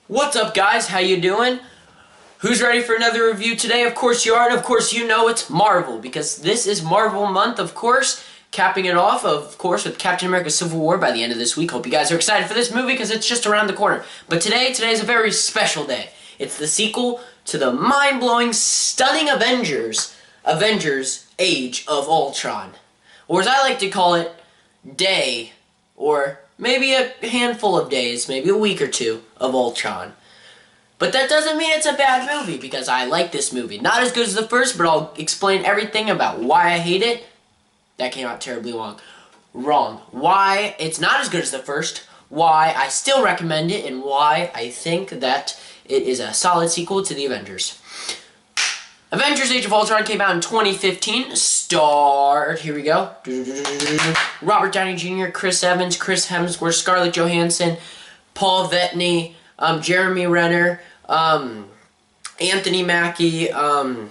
What's up, guys? How you doing? Who's ready for another review today? Of course you are, and of course you know it's Marvel, because this is Marvel month, of course, capping it off, of course, with Captain America Civil War by the end of this week. Hope you guys are excited for this movie, because it's just around the corner. But today is a very special day. It's the sequel to the mind-blowing, stunning Avengers Age of Ultron. Or as I like to call it, Day, or maybe a handful of days, maybe a week or two, of Ultron. But that doesn't mean it's a bad movie, because I like this movie. Not as good as the first, but I'll explain everything about why I hate it. That came out terribly wrong. Why it's not as good as the first, why I still recommend it, and why I think that it is a solid sequel to the Avengers. Avengers Age of Ultron came out in 2015, here we go, Robert Downey Jr., Chris Evans, Chris Hemsworth, Scarlett Johansson, Paul Bettany, Jeremy Renner, Anthony Mackie, I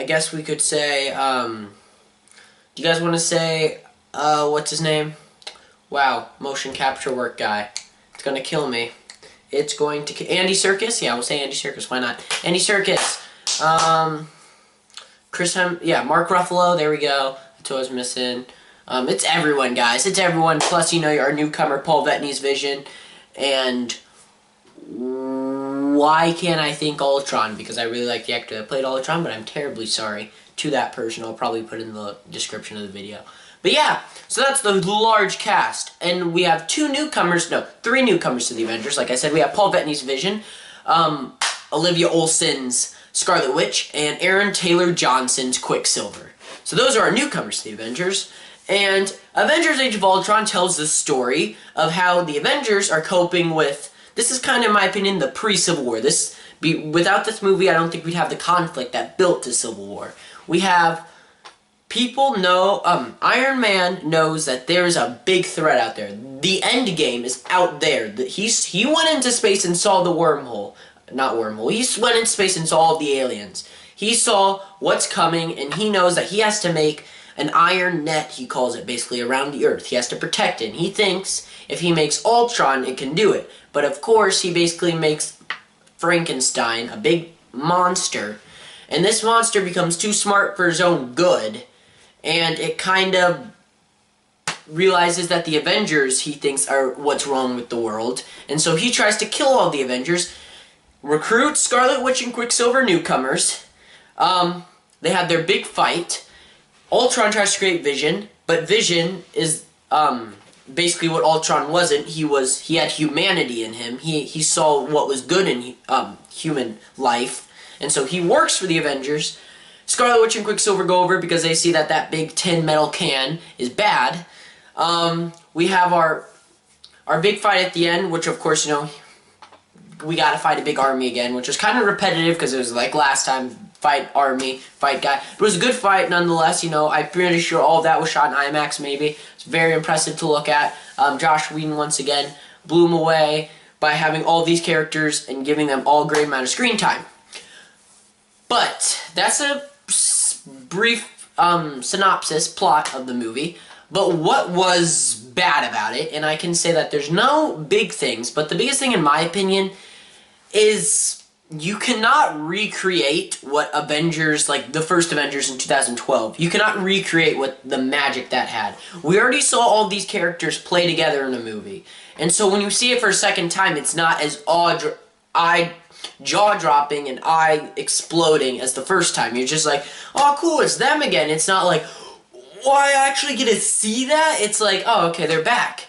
guess we could say, do you guys want to say, what's his name? Wow, motion capture work guy. It's gonna kill me. It's going to Andy Serkis? Yeah, we'll say Andy Serkis, why not? Andy Serkis. Mark Ruffalo, there we go. That's what I was missing. It's everyone, guys. It's everyone. Plus, you know, our newcomer, Paul Bettany's Vision. And why can't I think Ultron? Because I really like the actor that played Ultron, but I'm terribly sorry to that person. I'll probably put in the description of the video. But yeah, so that's the large cast. And we have three newcomers to the Avengers. Like I said, we have Paul Bettany's Vision, Olivia Olsen's Scarlet Witch, and Aaron Taylor-Johnson's Quicksilver. So those are our newcomers to the Avengers. And Avengers Age of Ultron tells the story of how the Avengers are coping with, this is kind of, in my opinion, the pre-Civil War. Without this movie, I don't think we'd have the conflict that built to Civil War. We have people know, Iron Man knows that there's a big threat out there. The end game is out there. He went into space and saw the wormhole. Not wormhole. He went into space and saw all the aliens. He saw what's coming, and he knows that he has to make an iron net, he calls it, basically, around the Earth. He has to protect it. And he thinks if he makes Ultron, it can do it. But of course, he basically makes Frankenstein, a big monster. And this monster becomes too smart for his own good. And it kind of realizes that the Avengers, he thinks, are what's wrong with the world. And so he tries to kill all the Avengers. Recruit Scarlet Witch and Quicksilver, newcomers. They had their big fight. Ultron tries to create Vision, but Vision is basically what Ultron wasn't. He had humanity in him. He saw what was good in human life, and so he works for the Avengers. Scarlet Witch and Quicksilver go over because they see that big tin metal can is bad. We have our big fight at the end, which of course, you know, we gotta fight a big army again, which was kind of repetitive because it was like last time, fight army, fight guy. But it was a good fight nonetheless, you know. I'm pretty sure all of that was shot in IMAX maybe. It's very impressive to look at. Josh Whedon once again blew him away by having all these characters and giving them all a great amount of screen time. But that's a brief synopsis, plot of the movie. But what was bad about it, and I can say that there's no big things, but the biggest thing in my opinion is you cannot recreate what Avengers, like the first Avengers in 2012, you cannot recreate what the magic that had. We already saw all these characters play together in a movie. And so when you see it for a second time, it's not as jaw-dropping and eye-exploding as the first time. You're just like, oh cool, it's them again. It's not like, oh, I actually get to see that? It's like, oh, okay, they're back.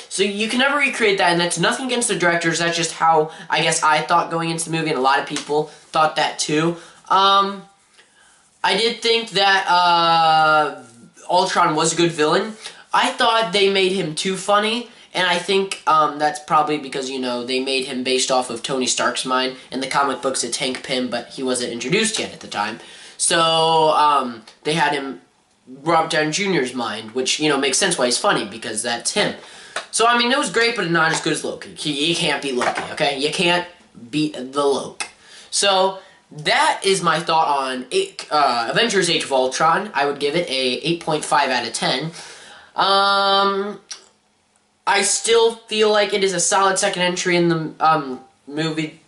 So you can never recreate that, and that's nothing against the directors. That's just how, I guess, I thought going into the movie, and a lot of people thought that too. I did think that Ultron was a good villain. I thought they made him too funny, and I think that's probably because, you know, they made him based off of Tony Stark's mind. In the comic books, it's Hank Pym, but he wasn't introduced yet at the time. So they had him Robert Downey Jr.'s mind, which, you know, makes sense why he's funny, because that's him. So, I mean, it was great, but not as good as Loki. You can't beat Loki, okay? You can't beat the Loki. So, that is my thought on Avengers Age of Ultron. I would give it a 8.5 out of 10. I still feel like it is a solid second entry in the movie.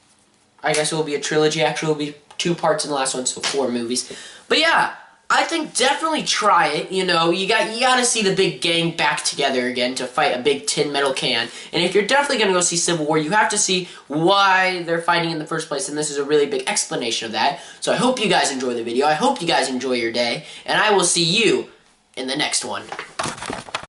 I guess it will be a trilogy. Actually, it will be 2 parts in the last one, so 4 movies. But yeah, I think definitely try it. You know, you gotta see the big gang back together again to fight a big tin metal can. And if you're definitely gonna go see Civil War, you have to see why they're fighting in the first place. And this is a really big explanation of that. So I hope you guys enjoy the video. I hope you guys enjoy your day, and I will see you in the next one.